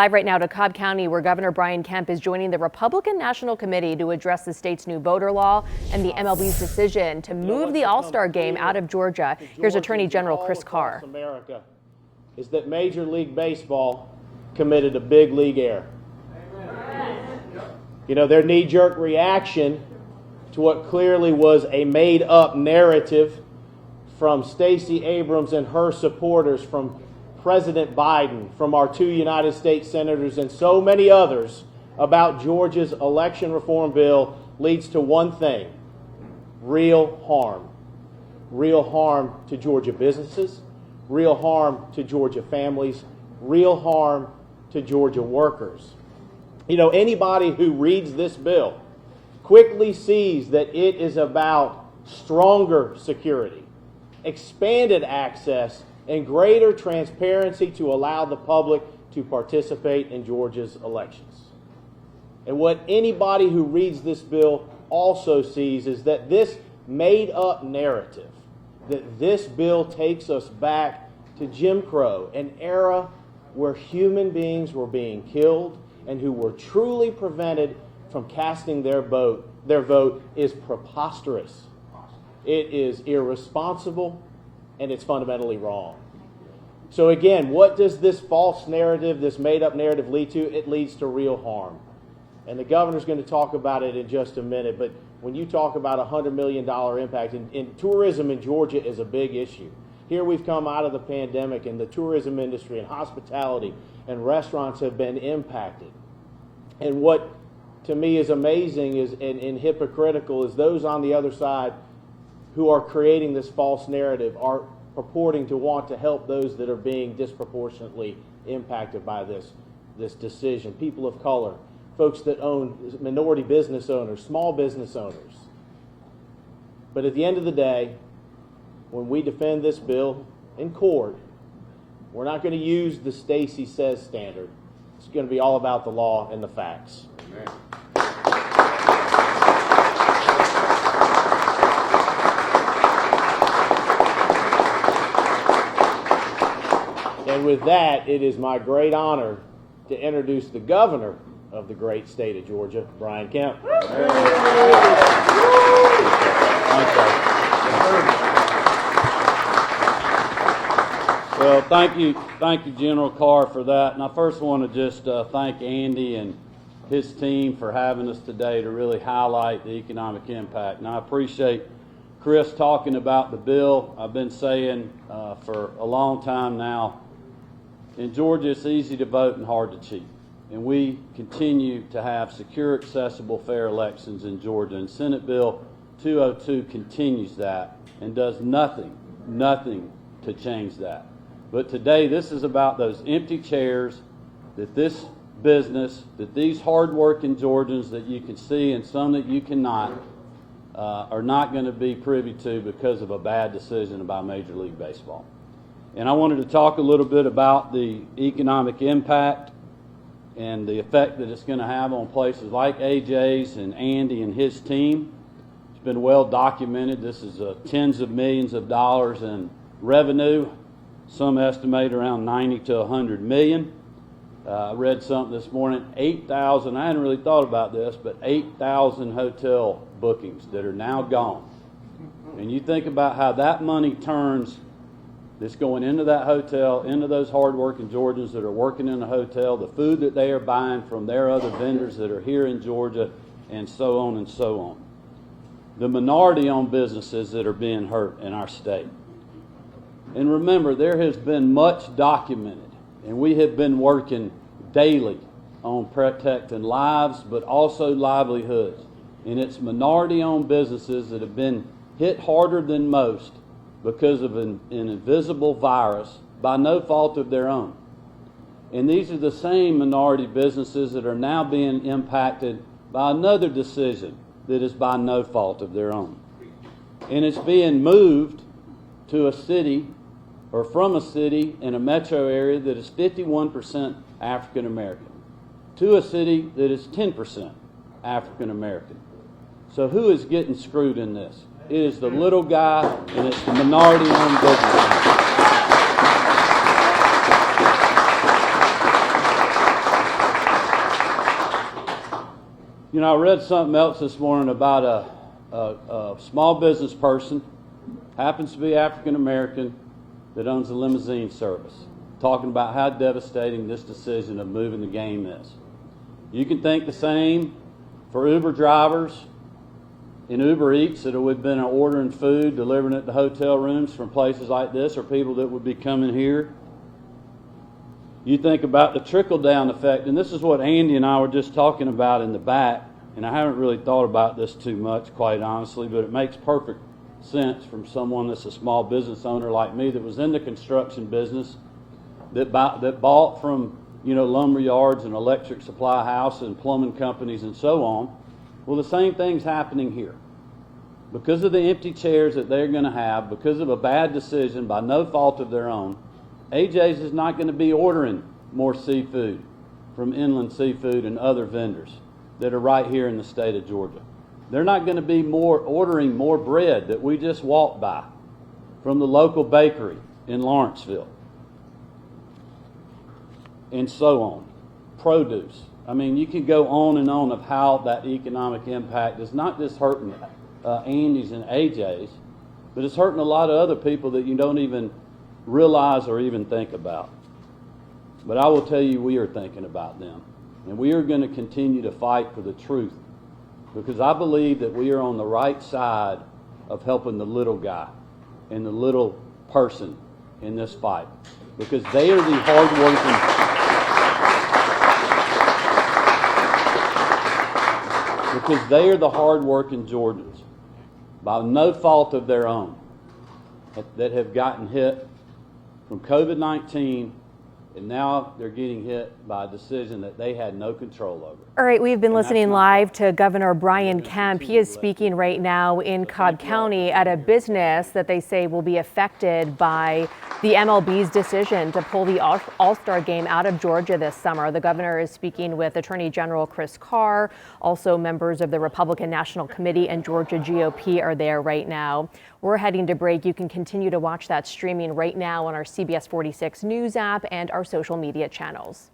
Live right now to Cobb County, where Governor Brian Kemp is joining the Republican National Committee to address the state's new voter law and the MLB's decision to move the All-Star Game out of Georgia. Here's Attorney General Chris Carr. America is that Major League Baseball committed a big league error. You know, their knee-jerk reaction to what clearly was a made-up narrative from Stacey Abrams and her supporters, from President Biden, from our two United States senators, and so many others about Georgia's election reform bill leads to one thing: real harm. Real harm to Georgia businesses, real harm to Georgia families, real harm to Georgia workers. You know, anybody who reads this bill quickly sees that it is about stronger security, expanded access, and greater transparency to allow the public to participate in Georgia's elections. And what anybody who reads this bill also sees is that this made-up narrative, that this bill takes us back to Jim Crow, an era where human beings were being killed and who were truly prevented from casting their vote, is preposterous. It is irresponsible, and it's fundamentally wrong. So again, what does this false narrative, this made-up narrative lead to? It leads to real harm. And the governor's going to talk about it in just a minute, but when you talk about a $100 million impact, and tourism in Georgia is a big issue. Here we've come out of the pandemic, and the tourism industry and hospitality and restaurants have been impacted. And what to me is amazing is and hypocritical is those on the other side who are creating this false narrative are purporting to want to help those that are being disproportionately impacted by this decision. People of color, folks that own, minority business owners, small business owners. But at the end of the day, when we defend this bill in court, we're not going to use the Stacey Says standard. It's going to be all about the law and the facts. Amen. And with that, it is my great honor to introduce the governor of the great state of Georgia, Brian Kemp. Well, thank you, General Carr, for that. And I first want to just thank Andy and his team for having us today to really highlight the economic impact. And I appreciate Chris talking about the bill. I've been saying for a long time now, in Georgia, it's easy to vote and hard to cheat. And we continue to have secure, accessible, fair elections in Georgia. And Senate Bill 202 continues that and does nothing to change that. But today, this is about those empty chairs that this business, that these hard-working Georgians that you can see and some that you cannot, are not going to be privy to because of a bad decision by Major League Baseball. And I wanted to talk a little bit about the economic impact and the effect that it's going to have on places like AJ's and Andy and his team. It's been well documented. This is tens of millions of dollars in revenue. Some estimate around 90 to 100 million. I read something this morning, 8,000, I hadn't really thought about this, but 8,000 hotel bookings that are now gone. And you think about how that money turns that's going into that hotel, into those hard-working Georgians that are working in the hotel, the food that they are buying from their other vendors that are here in Georgia, and so on and so on. The minority-owned businesses that are being hurt in our state. And remember, there has been much documented, and we have been working daily on protecting lives, but also livelihoods. And it's minority-owned businesses that have been hit harder than most because of an invisible virus by no fault of their own. And these are the same minority businesses that are now being impacted by another decision that is by no fault of their own. And it's being moved to a city or from a city in a metro area that is 51% African American to a city that is 10% African American. So who is getting screwed in this? It is the little guy, and it's the minority-owned business. You know, I read something else this morning about a small business person, happens to be African American, that owns a limousine service, talking about how devastating this decision of moving the game is. You can think the same for Uber drivers in Uber Eats that would have been ordering food, delivering it to hotel rooms from places like this, or people that would be coming here. You think about the trickle-down effect, and this is what Andy and I were just talking about in the back, and I haven't really thought about this too much, quite honestly, but it makes perfect sense from someone that's a small business owner like me that was in the construction business, that bought from, you know, lumber yards and electric supply house and plumbing companies and so on. Well, the same thing's happening here. Because of the empty chairs that they're going to have, because of a bad decision by no fault of their own, AJ's is not going to be ordering more seafood from Inland Seafood and other vendors that are right here in the state of Georgia. They're not going to be ordering more bread that we just walked by from the local bakery in Lawrenceville, and so on. Produce. I mean, you can go on and on of how that economic impact is not just hurting Andy's and AJ's, but it's hurting a lot of other people that you don't even realize or even think about. But I will tell you, we are thinking about them, and we are going to continue to fight for the truth, because I believe that we are on the right side of helping the little guy and the little person in this fight, because they are the hardworking. Because they are the hard-working Georgians, by no fault of their own, that have gotten hit from COVID-19, and now they're getting hit by a decision that they had no control over. All right, we've been listening live to Governor Brian Kemp. He is speaking right now in Cobb County at a business that they say will be affected by the MLB's decision to pull the All-Star Game out of Georgia this summer. The governor is speaking with Attorney General Chris Carr. Also, members of the Republican National Committee and Georgia GOP are there right now. We're heading to break. You can continue to watch that streaming right now on our CBS 46 News app and our social media channels.